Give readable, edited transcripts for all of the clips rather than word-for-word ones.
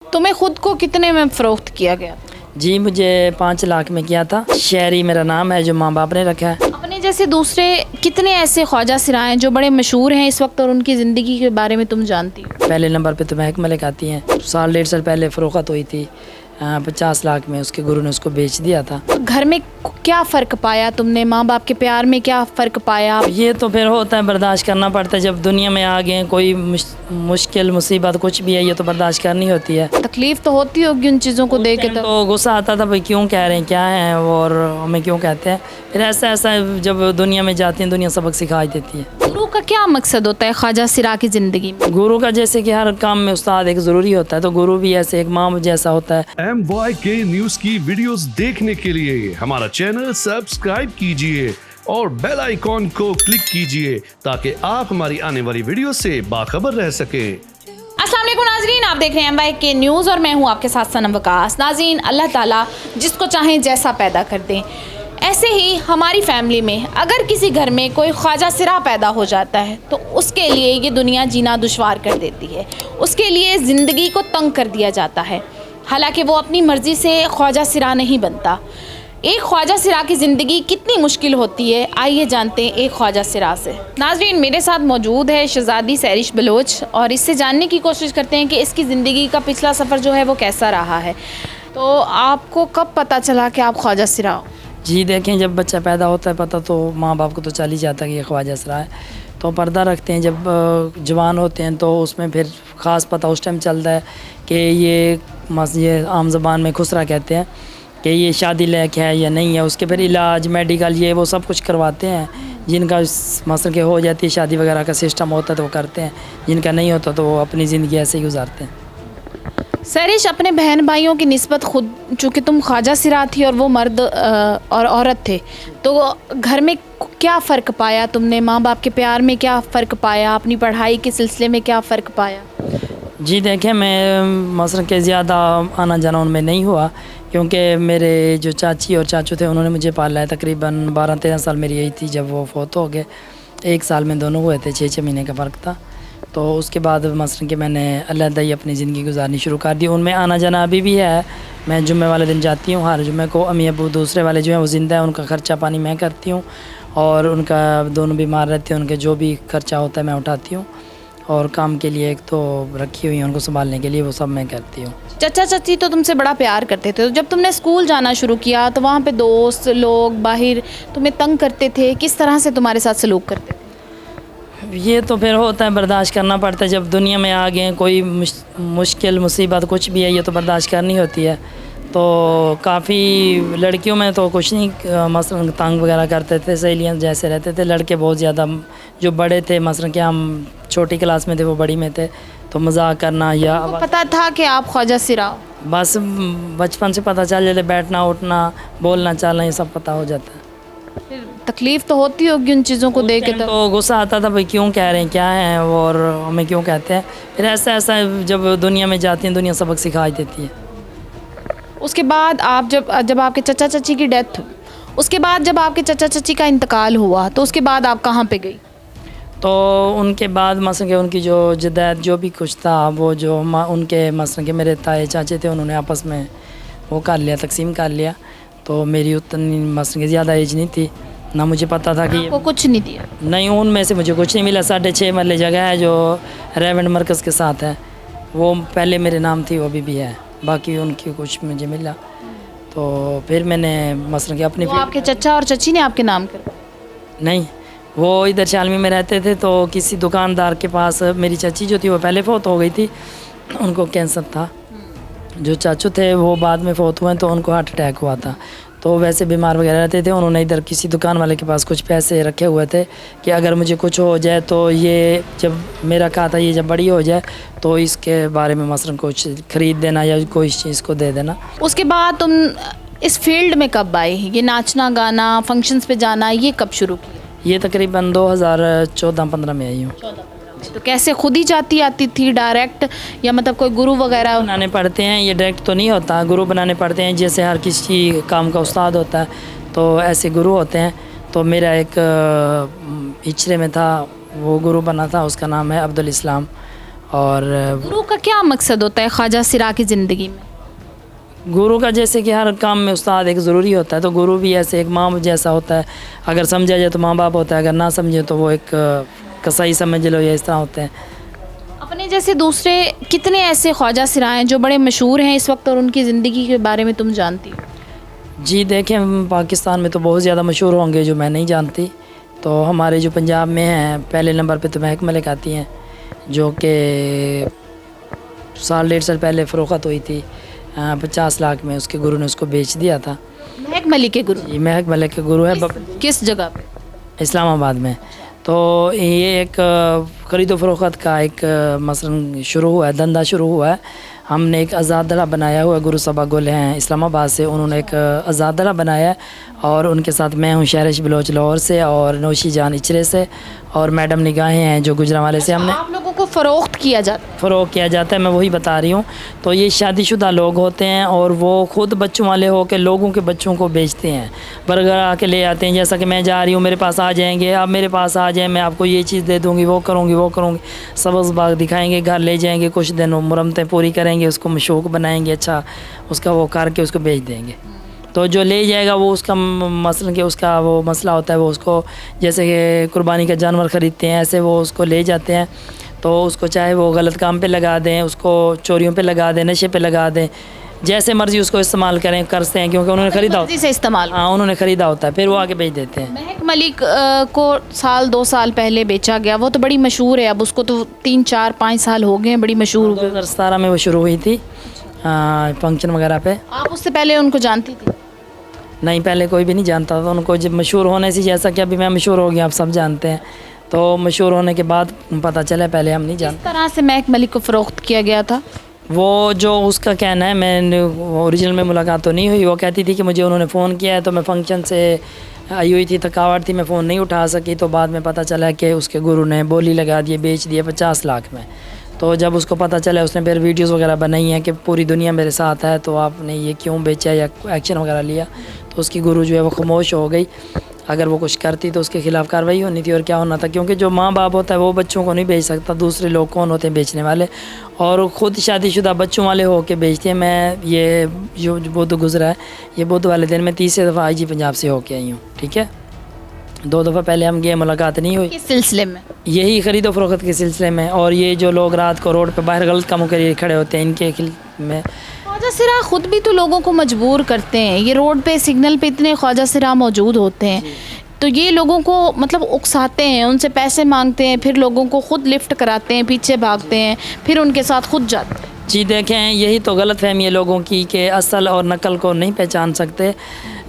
तुम्हें खुद को कितने में फ़रोख्त किया गया? जी मुझे 5 लाख में किया था। शहरी मेरा नाम है जो माँ बाप ने रखा है। अपने जैसे दूसरे कितने ऐसे ख्वाजा सिरा हैं जो बड़े मशहूर हैं इस वक्त और उनकी ज़िंदगी के बारे में तुम जानती हो? पहले नंबर पे तो महक मलिक आती हैं। 1.5 साल पहले फ़रोख्त हुई थी 50 लाख में, उसके गुरु ने उसको बेच दिया था। घर में क्या फ़र्क पाया तुमने? माँ बाप के प्यार में क्या फ़र्क पाया? ये तो फिर होता है, बर्दाश्त करना पड़ता है। जब दुनिया में आ गए कोई मुश्किल मुसीबत कुछ भी है, ये तो बर्दाश्त करनी होती है। तकलीफ़ तो होती होगी उन चीज़ों को देख के। तो गुस्सा आता था, भाई क्यों कह रहे हैं, क्या है और हमें क्यों कहते हैं। फिर ऐसा जब दुनिया में जाती हैं, दुनिया सबक सिखा देती है। गुरु का क्या मकसद होता है ख्वाजा सिरा की ज़िंदगी में? गुरु का जैसे कि हर काम में उस्ताद एक ज़रूरी होता है, तो गुरु भी ऐसे एक माँ जैसा होता है। MYK न्यूज़ की वीडियोस देखने के लिए हमारा चैनल सब्सक्राइब कीजिए और बेल आइकॉन को क्लिक कीजिए ताकि आप हमारी आने वाली वीडियो से बाखबर रह सकें। अस्सलाम वालेकुम नाज़रीन, आप देख रहे हैं MYK न्यूज़ और मैं हूं आपके साथ सनम वकास। नाज़रीन, अल्लाह ताला जिसको चाहें जैसा पैदा कर दें। ऐसे ही हमारी फैमिली में अगर किसी घर में कोई ख्वाजा सिरा पैदा हो जाता है तो उसके लिए ये दुनिया जीना दुश्वार कर देती है, उसके लिए ज़िंदगी को तंग कर दिया जाता है। हालांकि वो अपनी मर्ज़ी से ख्वाजा सिरा नहीं बनता। एक ख्वाजा सिरा की ज़िंदगी कितनी मुश्किल होती है, आइए जानते हैं एक ख्वाजा सिरा से। नाज़रीन, मेरे साथ मौजूद है शहज़ादी सैरिश बलोच और इससे जानने की कोशिश करते हैं कि इसकी ज़िंदगी का पिछला सफ़र जो है वो कैसा रहा है। तो आपको कब पता चला कि आप ख्वाजा सिरा हो? जी देखें, जब बच्चा पैदा होता है पता तो माँ बाप को तो चल ही जाता है कि ये ख्वाजा सिरा है, तो पर्दा रखते हैं। जब जवान होते हैं तो उसमें फिर ख़ास पता उस टाइम चलता है कि ये आम ज़बान में खुसरा कहते हैं कि ये शादी लायक है या नहीं है। उसके फिर इलाज मेडिकल ये वो सब कुछ करवाते हैं। जिनका मसलन के हो जाती है शादी वगैरह का सिस्टम होता है तो वो करते हैं, जिनका नहीं होता तो वो अपनी ज़िंदगी ऐसे ही गुजारते हैं। सैरिश, अपने बहन भाइयों की निस्बत खुद, चूँकि तुम ख्वाजा सिरा थी और वो मर्द और औरत थे, तो घर में क्या फ़र्क पाया तुमने? माँ बाप के प्यार में क्या फ़र्क पाया? अपनी पढ़ाई के सिलसिले में क्या फ़र्क पाया? जी देखें, मैं मसलन के ज़्यादा आना जाना उनमें नहीं हुआ, क्योंकि मेरे जो चाची और चाचू थे उन्होंने मुझे पाला है। तकरीबन 12-13 साल मेरी यही थी जब वो फौत हो गए। 1 साल में दोनों हुए थे, 6-6 महीने का फ़र्क था। तो उसके बाद मसलन कि मैंने अलग ही अपनी ज़िंदगी गुजारनी शुरू कर दी। उनमें आना जाना अभी भी है। मैं जुम्मे वाले दिन जाती हूँ, हर जुम्मे को। अम्मी अबू दूसरे वाले जो हैं वो ज़िंदा है, उनका ख़र्चा पानी मैं करती हूँ और उनका दोनों बीमार रहते हैं, उनके जो भी ख़र्चा होता है मैं उठाती हूँ। और काम के लिए एक तो रखी हुई है उनको संभालने के लिए, वो सब मैं करती हूँ। चाचा चाची तो तुमसे बड़ा प्यार करते थे, तो जब तुमने स्कूल जाना शुरू किया तो वहाँ पे दोस्त लोग बाहर तुम्हें तंग करते थे, किस तरह से तुम्हारे साथ सलूक करते थे? ये तो फिर होता है, बर्दाश्त करना पड़ता है। जब दुनिया में आ गए कोई मुश्किल मुसीबत कुछ भी है, ये तो बर्दाश्त करनी होती है। तो काफ़ी लड़कियों में तो कुछ नहीं, मसलन तंग वगैरह करते थे, सहेलियाँ जैसे रहते थे। लड़के बहुत ज़्यादा जो बड़े थे, मसलन कि हम छोटी क्लास में थे वो बड़ी में थे, तो मजाक करना या तो पता था कि आप ख्वाजा सिरा हो? बस बचपन से पता चल जाता, बैठना उठना बोलना चालना ये सब पता हो जाता है। फिर तकलीफ़ तो होती होगी उन चीज़ों को देख के। तो गुस्सा आता था, भाई क्यों कह रहे हैं, क्या है और हमें क्यों कहते हैं। फिर ऐसा जब दुनिया में जाती हैं, दुनिया सबक सिखा देती है। उसके बाद आप जब आपके चाचा चाची की डेथ हुई, उसके बाद जब आपके चाचा चाची का इंतकाल हुआ तो उसके बाद आप कहाँ पे गई? तो उनके बाद मसलन के उनकी जो जदाद जो भी कुछ था वो जो उनके मसलन के मेरे ताए चाचे थे उन्होंने आपस में वो कर लिया, तकसीम कर लिया। तो मेरी उतनी मसलन की ज़्यादा एज नहीं थी, ना मुझे पता था कि वो कुछ नहीं दिया। नहीं, उनमें से मुझे कुछ नहीं मिला। 6.5 मरले जगह है जो रेवेंट मरकज़ के साथ है, वो पहले मेरे नाम थी, वो अभी भी है। बाकी उनकी कुछ मुझे मिला। तो फिर मैंने मसलन कि अपनी आपके चचा और चची ने आपके नाम कर? नहीं, वो इधर शालमी में रहते थे, तो किसी दुकानदार के पास मेरी चाची जो थी वो पहले फौत हो गई थी, उनको कैंसर था। जो चाचू थे वो बाद में फौत हुए, तो उनको हार्ट अटैक हुआ था। तो वैसे बीमार वगैरह रहते थे। उन्होंने इधर किसी दुकान वाले के पास कुछ पैसे रखे हुए थे कि अगर मुझे कुछ हो जाए तो ये, जब मेरा कहा था ये जब बड़ी हो जाए तो इसके बारे में मसलन कुछ ख़रीद देना या कोई चीज़ को दे देना। उसके बाद तुम इस फील्ड में कब आए? ये नाचना गाना फंक्शंस पे जाना ये कब शुरू किया? ये तकरीबन 2014-15 में आई हूँ। तो कैसे, खुद ही आती थी डायरेक्ट या मतलब कोई गुरु वगैरह बनाने पड़ते हैं? ये डायरेक्ट तो नहीं होता, गुरु बनाने पड़ते हैं। जैसे हर किसी काम का उस्ताद होता है तो ऐसे गुरु होते हैं। तो मेरा एक इचरे में था, वो गुरु बना था, उसका नाम है अब्दुल इस्लाम। اور गुरु का क्या मकसद होता है ख्वाजा सिरा की ज़िंदगी में? गुरु का जैसे कि हर काम में उस्ताद एक ज़रूरी होता है, तो गुरु भी ऐसे एक माँ जैसा होता है। अगर समझा जाए तो माँ बाप होता है, अगर ना समझे तो वो एक कसाई समझ लो, या इस तरह होते हैं। अपने जैसे दूसरे कितने ऐसे ख्वाजा सिरा हैं जो बड़े मशहूर हैं इस वक्त और उनकी ज़िंदगी के बारे में तुम जानती हो? जी देखें, पाकिस्तान में तो बहुत ज़्यादा मशहूर होंगे जो मैं नहीं जानती। तो हमारे जो पंजाब में हैं, पहले नंबर पे तो महक मलिक आती हैं, जो कि साल 1.5 साल पहले फ़रोख्त हुई थी 50 लाख में। उसके गुरु ने उसको बेच दिया था। महक मलिक के गुरु ये महक मलिक के गुरु है किस जगह पे? इस्लामाबाद में। तो ये एक ख़रीदो फ़रोख्त का एक मसलन शुरू हुआ है, धंधा शुरू हुआ है। हमने एक आज़ाद दड़ा बनाया हुआ है, गुरु सभा गोले हैं इस्लामाबाद से, उन्होंने एक आज़ाद दड़ा बनाया है, और उनके साथ मैं हूँ शहरिश बलोच लाहौर से, और नौशी जान इचरे से, और मैडम निगाहें हैं जो गुजरांवाले से। हमने आप लोगों को फ़रोख्त किया जाता है? फ़रोग़ किया जाता है, मैं वही बता रही हूँ। तो ये शादीशुदा लोग होते हैं और वो ख़ुद बच्चों वाले हो के लोगों के बच्चों को बेचते हैं, बर्गर आके ले आते हैं। जैसा कि मैं जा रही हूँ, मेरे पास आ जाएंगे, आप मेरे पास आ जाएं, मैं आपको ये चीज़ दे दूँगी, वो करूँगी। सब्ज़ बाग दिखाएंगे, घर ले जाएंगे, कुछ दिन मुरम्मतें पूरी करेंगे, उसको मशूक बनाएंगे, अच्छा उसका वो करके उसको बेच देंगे। तो जो ले जाएगा वो उसका मसलन कि उसका वो मसला होता है, वो उसको जैसे कि कुर्बानी का जानवर ख़रीदते हैं, ऐसे वो उसको ले जाते हैं। तो उसको चाहे वो गलत काम पे लगा दें, उसको चोरियों पे लगा दें, नशे पे लगा दें, जैसे मर्ज़ी उसको इस्तेमाल करते हैं, क्योंकि उन्होंने ख़रीदा होता है। से इस्तेमाल, हाँ, उन्होंने ख़रीदा होता है, फिर वो आगे बेच देते हैं। महक मलिक को साल 2 साल पहले बेचा गया, वो तो बड़ी मशहूर है, अब उसको तो 3 4 5 साल हो गए हैं, बड़ी मशहूर हो गई। 2017 में वो शुरू हुई थी फंक्शन वगैरह पे। आप उससे पहले उनको जानती थी? नहीं, पहले कोई भी नहीं जानता था उनको। जब मशहूर होने से, जैसा कि अभी मैं मशहूर हो गया, आप सब जानते हैं, तो मशहूर होने के बाद पता चला, पहले हम नहीं जानते। किस तरह से महक मलिक को फ़रोख्त किया गया था? वो जो उसका कहना है, मैंने ओरिजिनल में मुलाकात तो नहीं हुई। वो कहती थी कि मुझे उन्होंने फ़ोन किया है, तो मैं फंक्शन से आई हुई थी, थकावट थी, मैं फ़ोन नहीं उठा सकी। तो बाद में पता चला कि उसके गुरु ने बोली लगा दी, बेच दिया 50 लाख में। तो जब उसको पता चला, उसने फिर वीडियोस वगैरह बनाई हैं कि पूरी दुनिया मेरे साथ है, तो आपने ये क्यों बेचा या एक्शन वगैरह लिया। तो उसकी गुरु जो है वो खामोश हो गई। अगर वो कुछ करती तो उसके ख़िलाफ़ कार्रवाई होनी थी, और क्या होना था, क्योंकि जो माँ बाप होता है वो बच्चों को नहीं बेच सकता। दूसरे लोग कौन होते हैं बेचने वाले, और ख़ुद शादीशुदा बच्चों वाले हो के बेचते हैं। मैं ये जो बुध गुजरा है, ये बुध वाले दिन मैं 30 दफ़ा IG पंजाब से होके आई हूँ, ठीक है। 2 दफ़ा पहले हम गए, मुलाकात नहीं हुई। किस सिलसिले में? यही ख़रीदो फ़रोख्त के सिलसिले में। और ये जो लोग रात को रोड पे बाहर गलत कामों के लिए खड़े होते हैं, इनके में ख्वाजा सिरा खुद भी तो लोगों को मजबूर करते हैं। ये रोड पे सिग्नल पे इतने ख्वाजा सिरा मौजूद होते हैं, तो ये लोगों को मतलब उकसाते हैं, उनसे पैसे मांगते हैं, फिर लोगों को खुद लिफ्ट कराते हैं, पीछे भागते हैं, फिर उनके साथ खुद जाते हैं। जी देखें, यही तो गलत फहमी है लोगों की कि असल और नकल को नहीं पहचान सकते।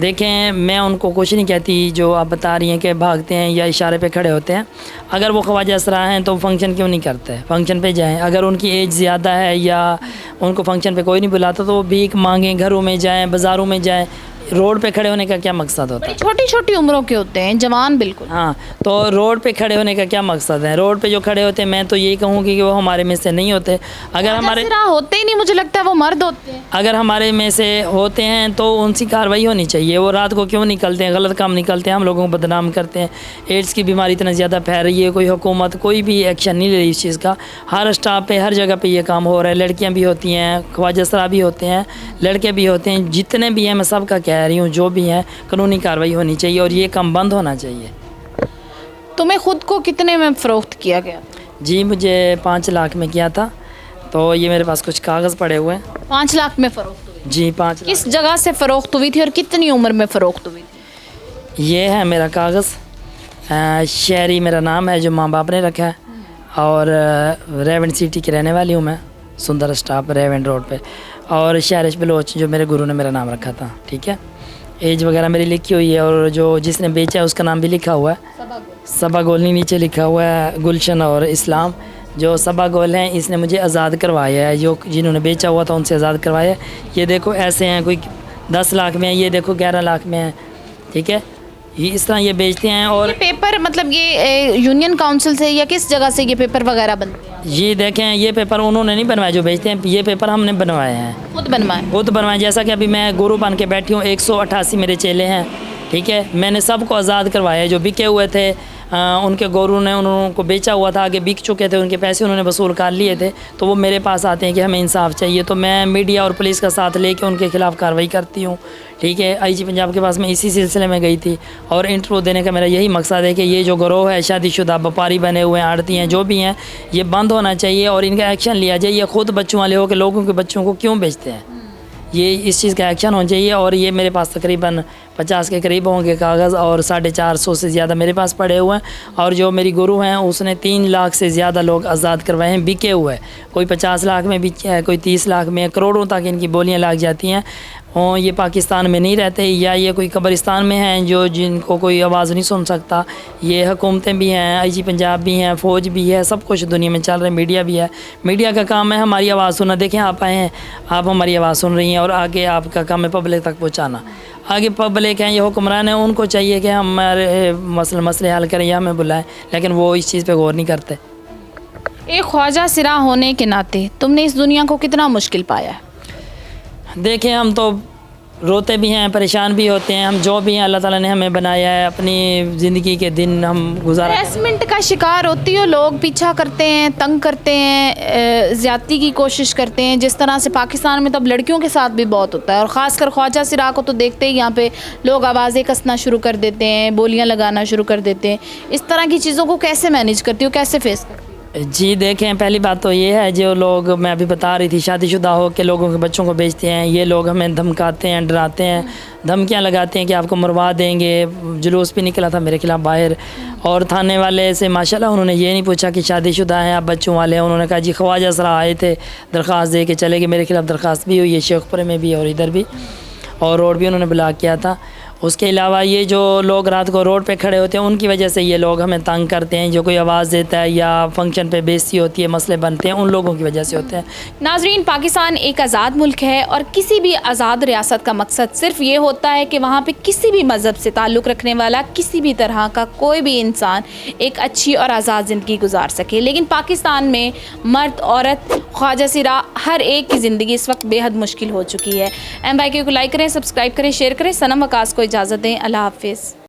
देखें, मैं उनको कुछ नहीं कहती जो आप बता रही हैं कि भागते हैं या इशारे पे खड़े होते हैं। अगर वो ख्वाजा सिरा हैं तो फंक्शन क्यों नहीं करते, फंक्शन पे जाएं। अगर उनकी एज ज़्यादा है या उनको फंक्शन पे कोई नहीं बुलाता, तो वो भीख मांगें, घरों में जाएं, बाज़ारों में जाएं। रोड पे खड़े होने का क्या मकसद होता है? छोटी छोटी उम्रों के होते हैं, जवान बिल्कुल। हाँ, तो रोड पे खड़े होने का क्या मकसद है? रोड पे जो खड़े होते हैं, मैं तो यही कहूँगी कि वो हमारे में से नहीं होते। अगर हमारे होते ही नहीं, मुझे लगता है वो मर्द होते हैं। अगर हमारे में से होते हैं तो उनकी कार्रवाई होनी चाहिए। वो रात को क्यों निकलते हैं, गलत काम निकलते हैं, हम लोगों को बदनाम करते हैं। एड्स की बीमारी इतना ज़्यादा फैल रही है, कोई हुकूमत कोई भी एक्शन नहीं ले रही इस चीज़ का। हर स्टाफ पे, हर जगह पे ये काम हो रहा है। लड़कियाँ भी होती हैं, ख्वाजा सिरा भी होते हैं, लड़के भी होते हैं, जितने भी हैं, मैं सब का कह रही हूँ, जो भी हैं, कानूनी कार्रवाई होनी चाहिए और ये काम बंद होना चाहिए। तुम्हें खुद को कितने में फ़रोख्त किया गया? जी, मुझे 5 लाख में किया था। तो ये मेरे पास कुछ कागज़ पड़े हुए हैं। 5 लाख में फ़रोख्त हुई? जी, 5 लाख। किस जगह से फ़रोख्त हुई थी और कितनी उम्र में फ़रोख्त हुई थी? ये है मेरा कागज़, शहरी मेरा नाम है जो माँ बाप ने रखा है, और रेवेंट सिटी की रहने वाली हूँ मैं, सुंदर स्टाफ रेवेंट रोड पे, और शहरिश बलोच जो मेरे गुरु ने मेरा नाम रखा था, ठीक है। एज वगैरह मेरी लिखी हुई है, और जो जिसने बेचा है उसका नाम भी लिखा हुआ है, सबा गोलनी नीचे लिखा हुआ है, गुलशन और इस्लाम। जो सबा गोल हैं, इसने मुझे आज़ाद करवाया है, जो जिन्होंने बेचा हुआ था उनसे आज़ाद करवाया है। ये देखो ऐसे हैं, कोई 10 लाख में है, ये देखो 11 लाख में है, ठीक है। ये इस तरह ये बेचते हैं। और ये पेपर मतलब ये यूनियन काउंसिल से या किस जगह से ये पेपर वगैरह बनते हैं? ये देखें, ये पेपर उन्होंने नहीं बनवाए जो बेचते हैं, ये पेपर हमने बनवाए हैं, खुद बनवाए। खुद बनवाए। जैसा कि अभी मैं गुरु बन के बैठी हूँ, 188 मेरे चेले हैं, ठीक है। मैंने सबको आज़ाद करवाया है, जो बिके हुए थे उनके गोरू ने उनको बेचा हुआ था, आगे बिक चुके थे, उनके पैसे उन्होंने वसूल कर लिए थे, तो वो मेरे पास आते हैं कि हमें इंसाफ चाहिए। तो मैं मीडिया और पुलिस का साथ लेके उनके खिलाफ़ कार्रवाई करती हूँ। ठीक है, आईजी पंजाब के पास मैं इसी सिलसिले में गई थी और इंटरव्यू देने का मेरा यही मकसद है कि ये जो गिरोह है, शादीशुदा व्यापारी बने हुए हैं, आड़ती हैं, जो भी हैं, ये बंद होना चाहिए और इनका एक्शन लिया जाए। ये खुद बच्चों वाले हो के लोगों के बच्चों को क्यों बेचते हैं, ये इस चीज़ का एक्शन होना चाहिए। और ये मेरे पास तकरीबन 50 के करीब होंगे कागज़ और 450 से ज़्यादा मेरे पास पड़े हुए हैं। और जो मेरी गुरु हैं उसने 3 लाख से ज़्यादा लोग आज़ाद करवाए हैं, बिके हुए। कोई 50 लाख में बिके है, कोई 30 लाख में, करोड़ों तक इनकी बोलियां लग जाती हैं। और ये पाकिस्तान में नहीं रहते या ये कोई कब्रिस्तान में हैं जो जिनको कोई आवाज़ नहीं सुन सकता। ये हुकूमतें भी हैं, आईजी पंजाब भी हैं, फ़ौज भी है, सब कुछ दुनिया में चल रहा है, मीडिया भी है। मीडिया का काम है हमारी आवाज़ सुनना। देखें, आप आए हैं, आप हमारी आवाज़ सुन रही हैं और आगे आपका काम है पब्लिक तक पहुँचाना। आगे पब्लिक हैं, ये हुक्मरान हैं, उनको चाहिए कि हमारे मसले हल करें या हमें बुलाएं, लेकिन वो इस चीज़ पे गौर नहीं करते। एक ख्वाजा सिरा होने के नाते तुमने इस दुनिया को कितना मुश्किल पाया है? देखें, हम तो रोते भी हैं, परेशान भी होते हैं। हम जो भी हैं, अल्लाह ताला ने हमें बनाया है, अपनी ज़िंदगी के दिन हम गुजारा। हैरेसमेंट का शिकार होती हो, लोग पीछा करते हैं, तंग करते हैं, ज़्यादती की कोशिश करते हैं, जिस तरह से पाकिस्तान में तब लड़कियों के साथ भी बहुत होता है। और ख़ासकर ख्वाजा सिरा को तो देखते ही यहाँ पे लोग आवाज़ें कसना शुरू कर देते हैं, बोलियाँ लगाना शुरू कर देते हैं। इस तरह की चीज़ों को कैसे मैनेज करती हो, कैसे फेस करती हो? जी देखें, पहली बात तो ये है, जो लोग मैं अभी बता रही थी शादीशुदा हो के लोगों के बच्चों को बेचते हैं, ये लोग हमें धमकाते हैं, डराते हैं, धमकियां लगाते हैं कि आपको मरवा देंगे। जुलूस भी निकला था मेरे खिलाफ़ बाहर और थाने वाले से माशाल्लाह उन्होंने ये नहीं पूछा कि शादीशुदा हैं आप, बच्चों वाले हैं। उन्होंने कहा जी ख्वाजा सरा आए थे, दरख्वास्त दे के चले गए। मेरे खिलाफ़ दरख्वास्त भी हुई है, शेखपुरे में भी और इधर भी, और रोड भी उन्होंने ब्लॉक किया था। उसके अलावा ये जो लोग रात को रोड पे खड़े होते हैं, उनकी वजह से ये लोग हमें तंग करते हैं। जो कोई आवाज़ देता है या फंक्शन पे बेइज्जती होती है, मसले बनते हैं, उन लोगों की वजह से होते हैं। नाजरीन, पाकिस्तान एक आज़ाद मुल्क है और किसी भी आज़ाद रियासत का मकसद सिर्फ ये होता है कि वहाँ पे किसी भी मज़हब से ताल्लुक़ रखने वाला किसी भी तरह का कोई भी इंसान एक अच्छी और आज़ाद ज़िंदगी गुजार सके। लेकिन पाकिस्तान में मर्द, औरत, ख्वाजा सिरा, हर एक की ज़िंदगी इस वक्त बेहद मुश्किल हो चुकी है। MYK को लाइक करें, सब्सक्राइब करें, शेयर करें। सनम वकास को इजाज़त दें। अल्लाह हाफ़िज़।